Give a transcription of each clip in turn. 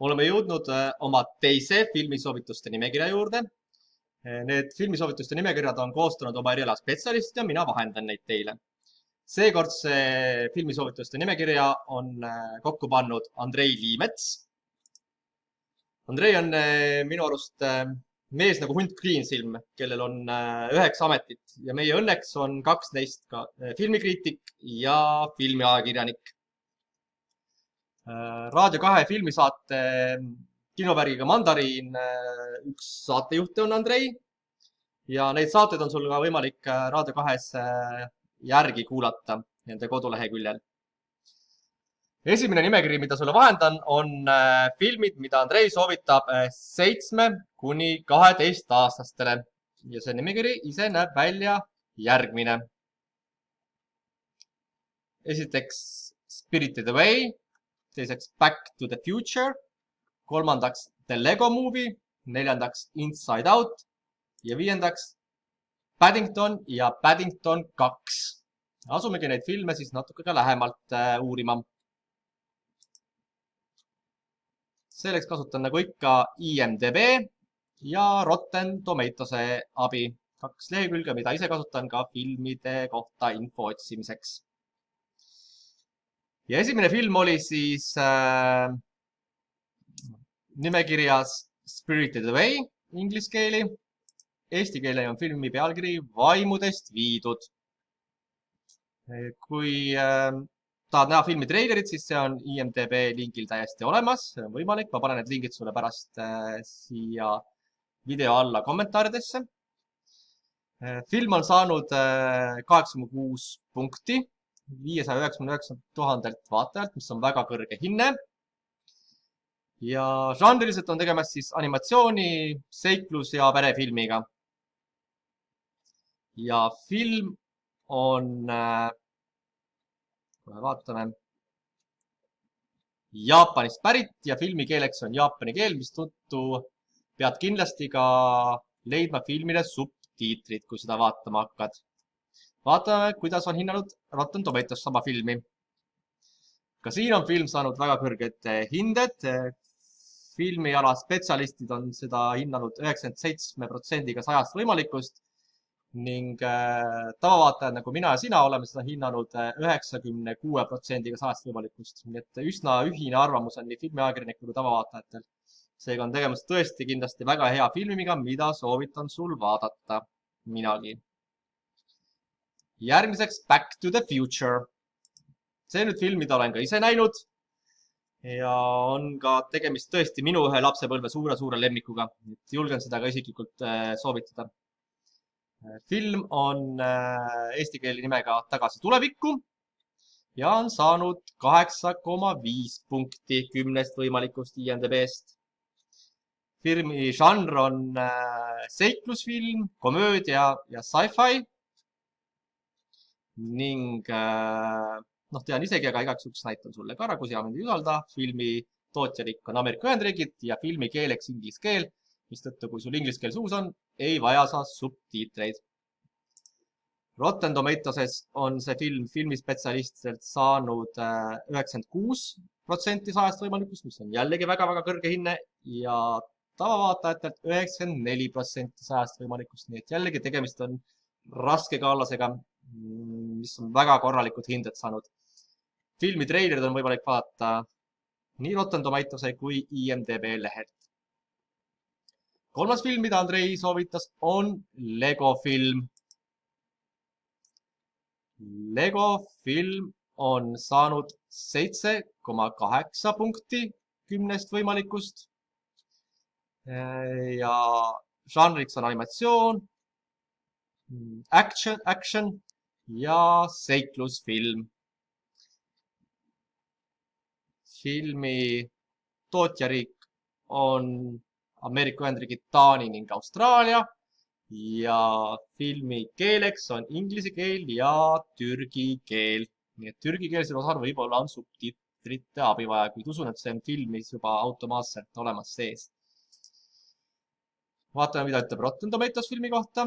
oleme jõudnud oma teise filmisoovituste nimekirja juurde. Need filmisoovituste nimekirjad on koostanud oma eriala spetsialistid ja mina vahendan neid teile. Seekordse filmisoovituste nimekirja on kokku pannud Andrei Liimets. Andrei on minu arust mees nagu hunt Greensilm, kellel on 9 ametit ja meie õnneks on 2 neist ka filmikriitik ja filmiajakirjanik. Raadio 2 filmisaate kinovärgiga Mandariin üks saatejuhte on Andrei ja neid saateid on sul ka võimalik Raadio 2-s järgi kuulata nende koduleheküljel. Esimene nimekiri, mida sulle vahendan, on filmid, mida Andrei soovitab 7 kuni 12-aastastele ja see nimekiri ise näeb välja järgmine. Esiteks Spirited Away, teiseks Back to the Future, kolmandaks The Lego Movie, neljandaks Inside Out ja viiendaks Paddington ja Paddington 2. Asumegi neid filme siis natuke ka lähemalt uurima. Selleks kasutan nagu ikka IMDb ja Rotten Tomatose abi. 2 lehekülge, mida ise kasutan ka filmide kohta info otsimiseks. Ja esimene film oli siis nimekirjas Spirited Away inglise keeli. Eesti keele on filmi pealkiri Vaimudest viidud. Kui tahad näha filmi treilerit, siis see on IMDb linkil täiesti olemas. See on võimalik. Ma panen need lingid sulle pärast siia video alla kommentaaridesse. Film on saanud 86 punkti 599 000 vaatajalt, mis on väga kõrge hinne. Ja žanriliselt on tegemist siis animatsiooni, seiklus ja perefilmiga. Ja film on, kui me vaatame, Jaapanist pärit ja filmi keeleks on jaapani keel, mis tõttu pead kindlasti ka leidma filmile subtiitrid, kui seda vaatama hakkad. Vaatame, kuidas on hinnanud Rotten Tomatoes sama filmi. Ka siin on film saanud väga kõrged hinded. Filmiala spetsialistid on seda hinnanud 97%-ga 100 võimalikust ning tavavaatajad nagu mina ja sina oleme seda hinnanud 96%-ga 100 võimalikust. Nii et üsna ühine arvamus on nii filmiajakirjanikul kui tavavaatajatel. Seega on tegemist tõesti kindlasti väga hea filmiga, mida soovitan sul vaadata minagi. Järgmiseks Back to the Future. See nüüd film, mida olen ka ise näinud ja on ka tegemist tõesti minu ühe lapsepõlve suure lemmikuga. Julgen seda ka isiklikult soovitada. Film on eesti keeli nimega Tagasi tulevikku ja on saanud 8,5 punkti 10 võimalikust IMDb-st. Filmi žanr on seiklusfilm, komöödia ja sci-fi. Ning tean isegi, aga igaks juhuks näitan sulle ka ära, kui sina mind ei usalda. Filmi tootjariik on Ameerika Ühendriigid ja filmi keeleks inglise keel, mistõttu kui sul inglise keel suus on, ei vaja sa subtiitreid. Rotten Tomatoses on see film filmispetsialistidelt saanud 96% 100 võimalikust, mis on jällegi väga-väga kõrge hinne ja tavavaatajatelt 94% 100 võimalikust. Nii et jällegi tegemist on raske kaallasega, mis on väga korralikud hinded saanud. Filmi treilerid on võimalik vaadata nii Rotten Tomatose kui IMDb lehelt. Kolmas film, mida Andrei soovitas, on Lego film. Lego film on saanud 7,8 punkti 10 võimalikust. Ja žanriks on animatsioon, action ja seiklusfilm. Filmi tootjariik on Ameerika Ühendriigid, Taani ning Austraalia ja filmi keeleks on inglise keel ja türgi keel. Nii et türgi keelsel osal võib-olla on subtiitrite abi vaja, kuid usun, et see on filmis juba automaatselt olemas sees. Vaatame, mida ütleb Rotten Tomatoes filmi kohta.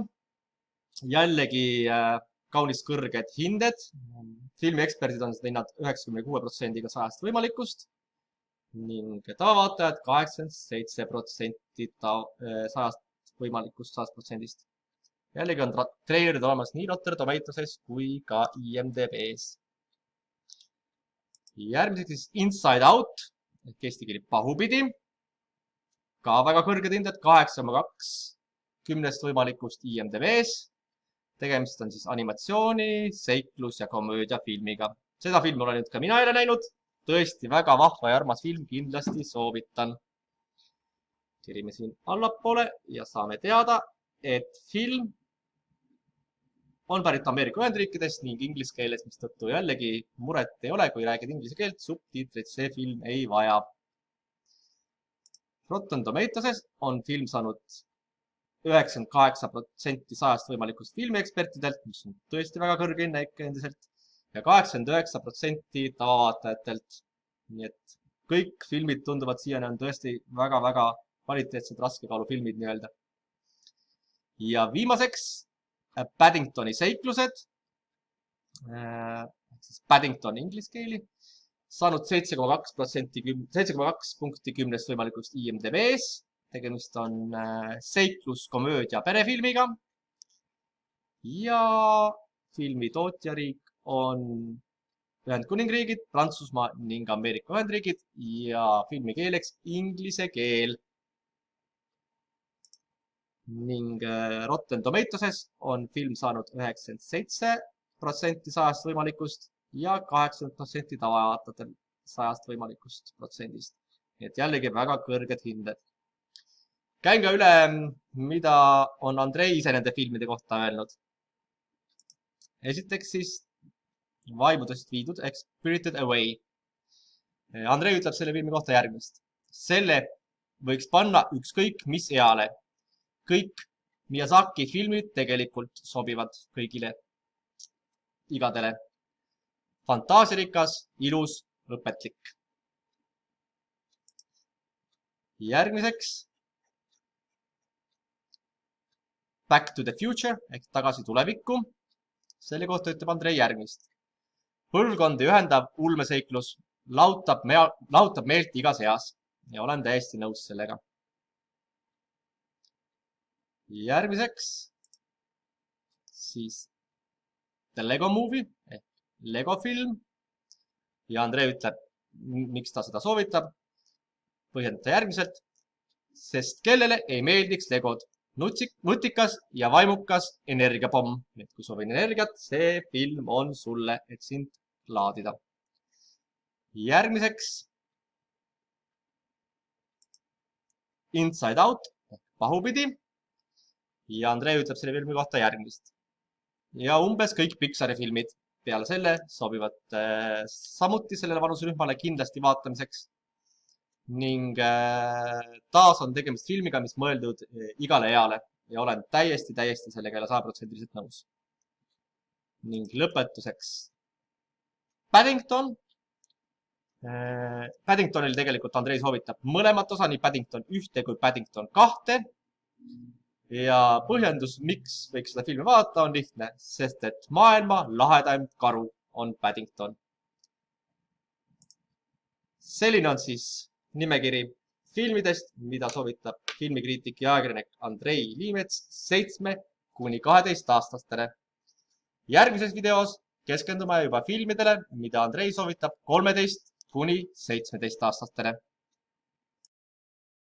Jällegi kaunis kõrged hinded. Filmi eksperdid on seda hinnad 96%-ga 100 võimalikust. ning tavavaatajad 87% 100 võimalikust 100%. Jällegi on treilerid olemas nii Rotten Tomatoes kui ka IMDb-s. Järgmiseks siis Inside Out ehk eesti keeli Pahupidi. Ka väga kõrged hinded, 8,2 10 võimalikust IMDb-s. Tegemist on siis animatsiooni, seiklus ja komöödiafilmiga. Seda filmi olen nüüd ka mina jälle näinud. Tõesti väga vahva ja armas film, kindlasti soovitan. Kirime siin allapoole ja saame teada, et film on pärit Ameerika Ühendriikidest ning inglise keeles, mis tõttu jällegi muret ei ole, kui räägid inglise keelt, subtiitreid see film ei vaja. Rotten Tomatoes on film saanud 98% 100 võimalikust filmiekspertidelt, mis on tõesti väga kõrge hinne ikka endiselt, ja 89% tavavaatajatelt. Nii et kõik filmid tunduvad siiani on tõesti väga-väga kvaliteetsed raskekaalufilmid nii-öelda. Ja viimaseks Paddingtoni seiklused, Paddington inglise keeli, saanud 7,2 punkti 10 võimalikust IMDb-s. Tegemist on seiklus, komöödia perefilmiga. Ja filmi tootjariik on Ühendkuningriigid, Prantsusmaa ning Ameerika Ühendriigid ja filmi keeleks inglise keel. Ning Rotten Tomatoes on film saanud 97% 100 võimalikust ja 80% tavavaatajatel 100 võimalikust protsendist. Nii et jällegi väga kõrged hinded. Käin ka üle, mida on Andrei ise nende filmide kohta öelnud. Esiteks siis vaimudest viidud ehk Spirited Away. Andrei ütleb selle filmi kohta järgmist. Selle võiks panna ükskõik mis eale. Kõik Miyazaki filmid tegelikult sobivad kõigile igadele. Fantaasirikas, ilus, õpetlik. Järgmiseks Back to the Future ehk tagasi tulevikku. Selle kohta ütleb Andrei järgmist. Põlvkondi ühendav ulmeseiklus lautab meelt igas eas ja olen täiesti nõus sellega. Järgmiseks siis The Lego Movie ehk Lego film ja Andrei ütleb, miks ta seda soovitab. Põhjendada järgmiselt, sest kellele ei meeldiks Legod. Nutikas ja vaimukas energiapomm. Et kui soovin energiat, see film on sulle, et sind laadida. Järgmiseks Inside Out ehk Pahupidi ja Andrei ütleb selle filmi kohta järgmist. Ja umbes kõik Pixari filmid peale selle sobivad samuti sellele vanuserühmale kindlasti vaatamiseks. Ning taas on tegemist filmiga, mis mõeldud igale eale ja olen täiesti sellega 100% nõus. Ning lõpetuseks Paddington. Paddingtonil tegelikult Andrei soovitab mõlemat osa, nii Paddington 1 kui Paddington 2. Ja põhjendus, miks võiks seda filmi vaadata, on lihtne, sest et maailma lahedaim karu on Paddington. Selline on siis nimekiri filmidest, mida soovitab filmikriitik ja ajakirjanik Andrei Liimets 7–12-aastastele. Järgmises videos keskendume juba filmidele, mida Andrei soovitab 13–17-aastastele.